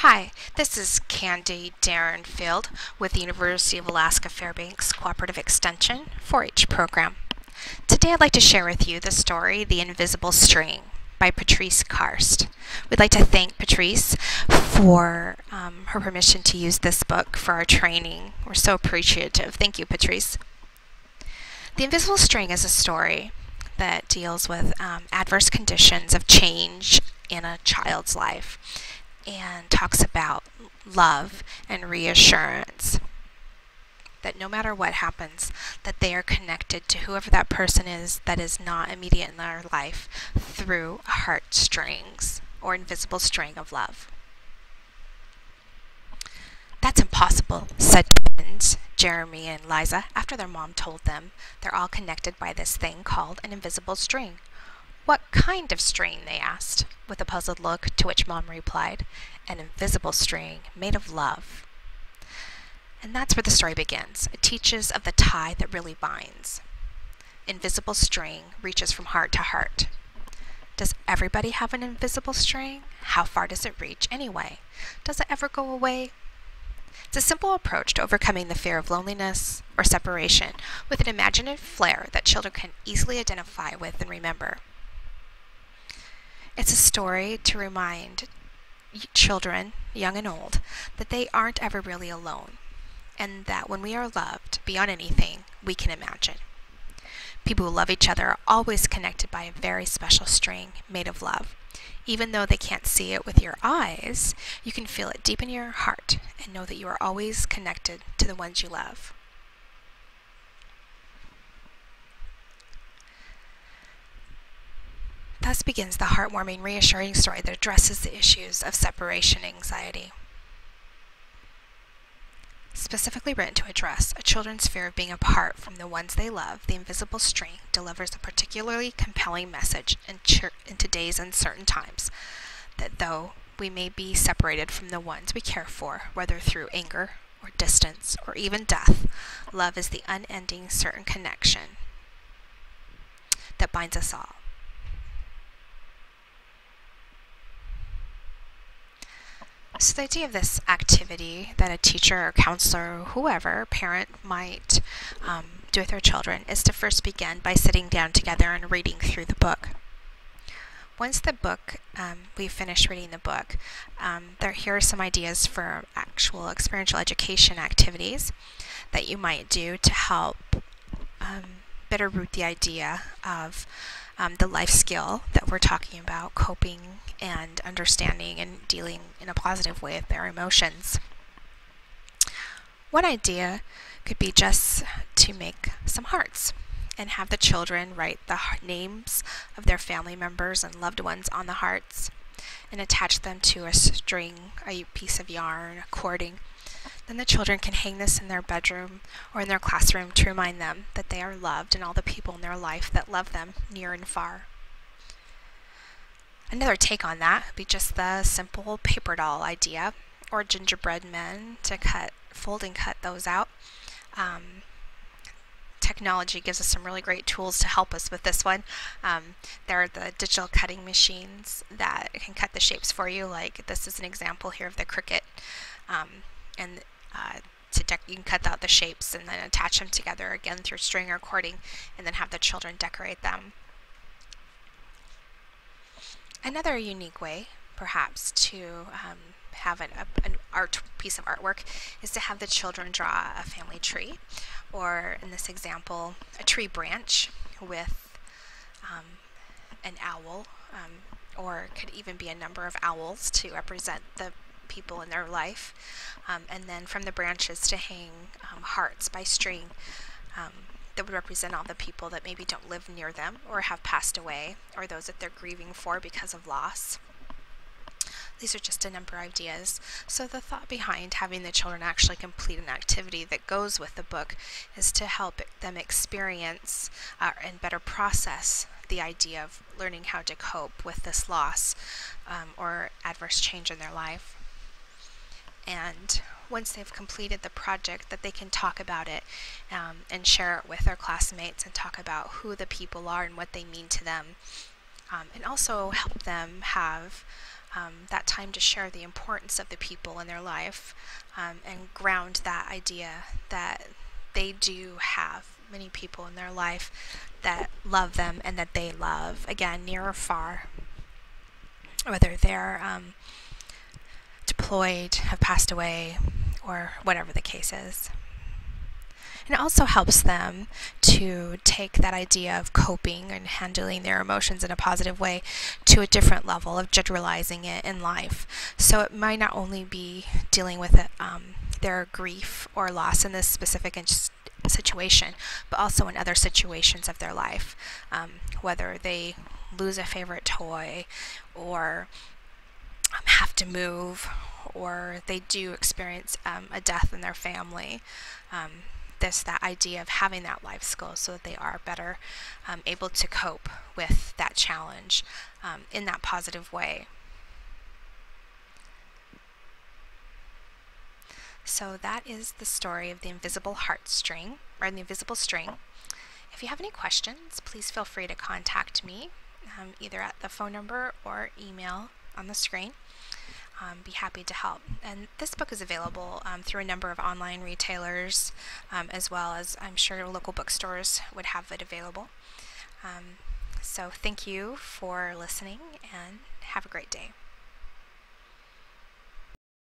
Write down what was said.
Hi, this is Candy Darrenfield with the University of Alaska Fairbanks Cooperative Extension 4-H program. Today I'd like to share with you the story The Invisible String by Patrice Karst. We'd like to thank Patrice for her permission to use this book for our training. We're so appreciative. Thank you, Patrice. The Invisible String is a story that deals with adverse conditions of change in a child's life and talks about love and reassurance that no matter what happens, that they are connected to whoever that person is that is not immediate in their life through heartstrings or invisible string of love. That's impossible, said twins Jeremy and Liza after their mom told them they're all connected by this thing called an invisible string. What kind of string? They asked, with a puzzled look, to which Mom replied, an invisible string made of love. And that's where the story begins. It teaches of the tie that really binds. Invisible string reaches from heart to heart. Does everybody have an invisible string? How far does it reach anyway? Does it ever go away? It's a simple approach to overcoming the fear of loneliness or separation with an imaginative flair that children can easily identify with and remember. It's a story to remind children, young and old, that they aren't ever really alone, and that when we are loved beyond anything we can imagine. People who love each other are always connected by a very special string made of love. Even though they can't see it with your eyes, you can feel it deep in your heart and know that you are always connected to the ones you love. Thus begins the heartwarming, reassuring story that addresses the issues of separation anxiety. Specifically written to address a children's fear of being apart from the ones they love, The Invisible String delivers a particularly compelling message in today's uncertain times, that though we may be separated from the ones we care for, whether through anger or distance or even death, love is the unending certain connection that binds us all. So the idea of this activity that a teacher or counselor or whoever, parent, might do with their children is to first begin by sitting down together and reading through the book. Once the book, we've finished reading the book, here are some ideas for actual experiential education activities that you might do to help better root the idea of the life skill that we're talking about, coping and understanding and dealing in a positive way with their emotions. One idea could be just to make some hearts and have the children write the names of their family members and loved ones on the hearts and attach them to a string, a piece of yarn, a cording. Then the children can hang this in their bedroom or in their classroom to remind them that they are loved and all the people in their life that love them near and far. Another take on that would be just the simple paper doll idea, or gingerbread men to fold and cut those out. Technology gives us some really great tools to help us with this one. There are the digital cutting machines that can cut the shapes for you, like this is an example here of the Cricut. You can cut out the shapes and then attach them together again through string or cording and then have the children decorate them. Another unique way, perhaps, to have an piece of artwork is to have the children draw a family tree, or in this example, a tree branch with an owl, or it could even be a number of owls to represent the people in their life, and then from the branches to hang hearts by string that would represent all the people that maybe don't live near them or have passed away, or those that they're grieving for because of loss. These are just a number of ideas. So the thought behind having the children actually complete an activity that goes with the book is to help them experience and better process the idea of learning how to cope with this loss or adverse change in their life. And once they've completed the project, that they can talk about it and share it with their classmates and talk about who the people are and what they mean to them, and also help them have that time to share the importance of the people in their life, and ground that idea that they do have many people in their life that love them and that they love, again, near or far, whether they're deployed, have passed away, or whatever the case is. And it also helps them to take that idea of coping and handling their emotions in a positive way to a different level of generalizing it in life. So it might not only be dealing with it, their grief or loss in this specific situation, but also in other situations of their life, whether they lose a favorite toy, or have to move, or they do experience a death in their family. That idea of having that life skill so that they are better able to cope with that challenge in that positive way. So that is the story of the invisible heartstring, or the invisible string. If you have any questions, please feel free to contact me, either at the phone number or email on the screen. Be happy to help. And this book is available through a number of online retailers, as well as I'm sure local bookstores would have it available. So thank you for listening, and have a great day.